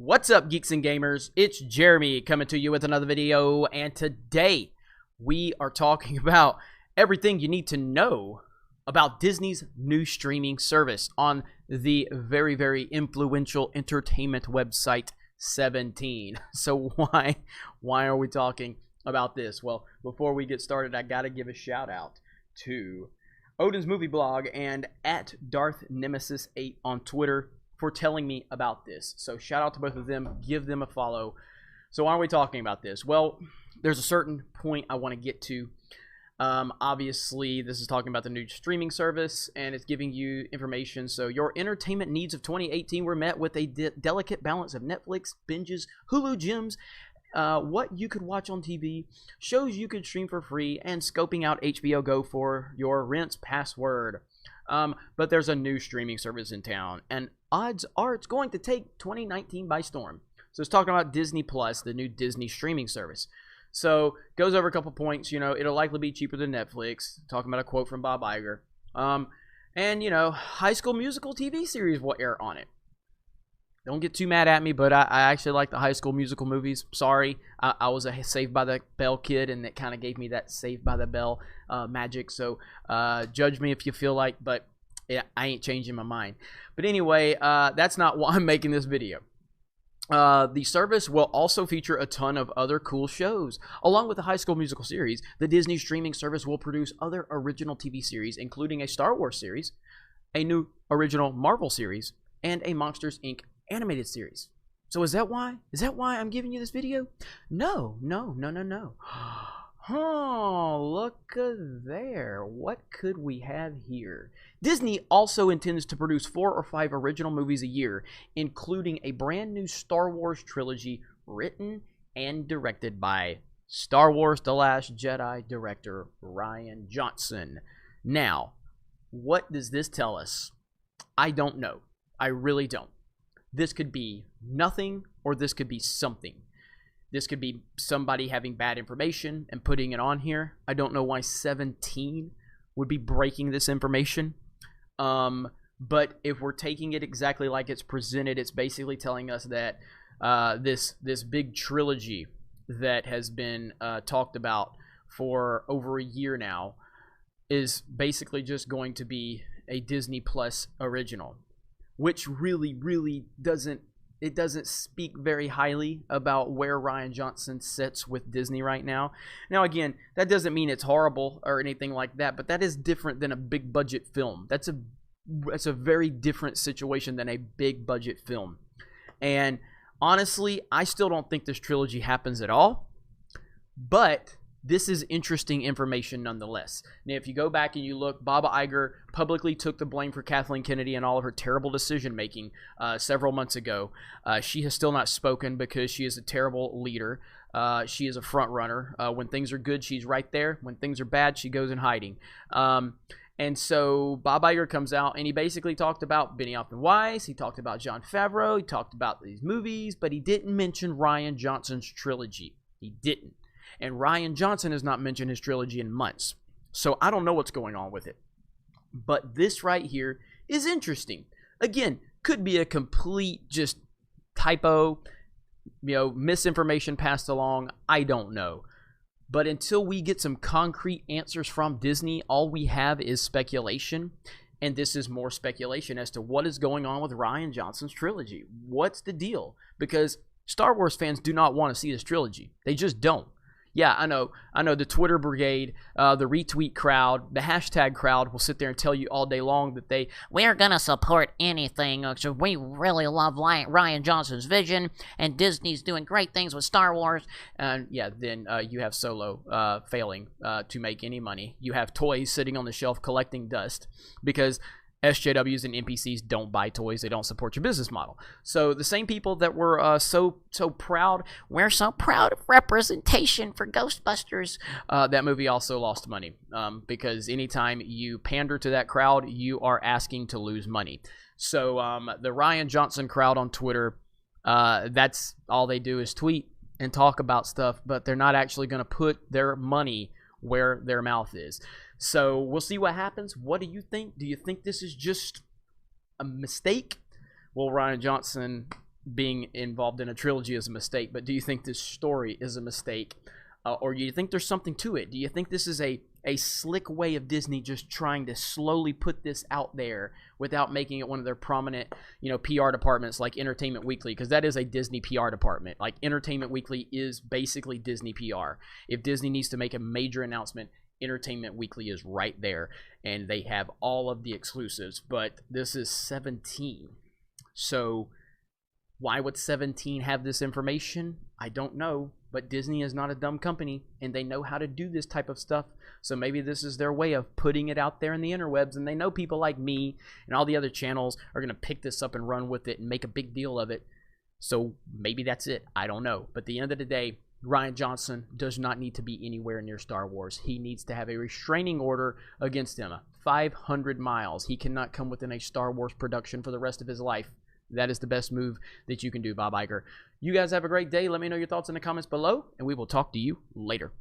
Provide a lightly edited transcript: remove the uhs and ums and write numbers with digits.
What's up, geeks and gamers? It's Jeremy coming to you with another video, and today we are talking about everything you need to know about Disney's new streaming service on the very influential entertainment website 17. So why are we talking about this? Well, before we get started, I gotta give a shout out to Odin's Movie Blog and at Darth Nemesis 8 on Twitter for telling me about this. So shout out to both of them, give them a follow. So why are we talking about this? Well, there's a certain point I want to get to. Obviously, this is talking about the new streaming service, and it's giving you information. So your entertainment needs of 2018 were met with a delicate balance of Netflix, binges, Hulu gems, what you could watch on TV, shows you could stream for free, and scoping out HBO Go for your rent's password. But there's a new streaming service in town, and odds are it's going to take 2019 by storm. So it's talking about Disney Plus, the new Disney streaming service. So goes over a couple points. You know, it'll likely be cheaper than Netflix. Talking about a quote from Bob Iger. And you know, High School Musical TV series will air on it. Don't get too mad at me, but I actually like the High School Musical movies. Sorry, I was a Saved by the Bell kid, and it kind of gave me that Saved by the Bell magic. So judge me if you feel like, but yeah, I ain't changing my mind. But anyway, that's not why I'm making this video. The service will also feature a ton of other cool shows. Along with the High School Musical series, the Disney streaming service will produce other original TV series, including a Star Wars series, a new original Marvel series, and a Monsters, Inc. animated series. So is that why? Is that why I'm giving you this video? No. Oh, look there. What could we have here? Disney also intends to produce 4 or 5 original movies a year, including a brand new Star Wars trilogy written and directed by Star Wars The Last Jedi director Rian Johnson. Now, what does this tell us? I don't know. I really don't. This could be nothing, or this could be something. This could be somebody having bad information and putting it on here. I don't know why 17 would be breaking this information. But if we're taking it exactly like it's presented, it's basically telling us that this big trilogy that has been talked about for over a year now is basically just going to be a Disney Plus original, which really doesn't speak very highly about where Rian Johnson sits with Disney right now. Now, again, that doesn't mean it's horrible or anything like that, but that is different than a big budget film. That's a very different situation than a big budget film. And honestly, I still don't think this trilogy happens at all, but this is interesting information nonetheless. Now, if you go back and you look, Bob Iger publicly took the blame for Kathleen Kennedy and all of her terrible decision-making several months ago. She has still not spoken because she is a terrible leader. She is a front runner. When things are good, she's right there. When things are bad, she goes in hiding. And so Bob Iger comes out and he basically talked about Benioff and Weiss. He talked about Jon Favreau. He talked about these movies, but he didn't mention Rian Johnson's trilogy. He didn't. And Rian Johnson has not mentioned his trilogy in months. So I don't know what's going on with it. But this right here is interesting. Again, could be a complete just typo, misinformation passed along. I don't know. But until we get some concrete answers from Disney, all we have is speculation. And this is more speculation as to what is going on with Rian Johnson's trilogy. What's the deal? Because Star Wars fans do not want to see this trilogy. They just don't. Yeah, I know the Twitter brigade, the retweet crowd, the hashtag crowd will sit there and tell you all day long that we're going to support anything. So we really love Rian Johnson's vision, and Disney's doing great things with Star Wars. And yeah, then you have Solo failing to make any money. You have toys sitting on the shelf collecting dust because SJWs and NPCs don't buy toys. They don't support your business model. So the same people that were so proud, we're so proud of representation for Ghostbusters, that movie also lost money because anytime you pander to that crowd, you are asking to lose money. So the Rian Johnson crowd on Twitter, that's all they do is tweet and talk about stuff, but they're not actually going to put their money where their mouth is. So we'll see what happens. What do you think? Do you think this is just a mistake? Well, Rian Johnson being involved in a trilogy is a mistake, but do you think this story is a mistake? Or do you think there's something to it? Do you think this is a slick way of Disney just trying to slowly put this out there without making it one of their prominent, PR departments like Entertainment Weekly? Because that is a Disney PR department. Like, Entertainment Weekly is basically Disney PR. If Disney needs to make a major announcement, Entertainment Weekly is right there, and they have all of the exclusives. But this is 17. So why would 17 have this information? I don't know, but Disney is not a dumb company, and they know how to do this type of stuff. So maybe this is their way of putting it out there in the interwebs, and they know people like me and all the other channels are going to pick this up and run with it and make a big deal of it. So maybe that's it. I don't know. But at the end of the day, Rian Johnson does not need to be anywhere near Star Wars. He needs to have a restraining order against him. 500 miles. He cannot come within a Star Wars production for the rest of his life. That is the best move that you can do, Bob Iger. You guys have a great day. Let me know your thoughts in the comments below, and we will talk to you later.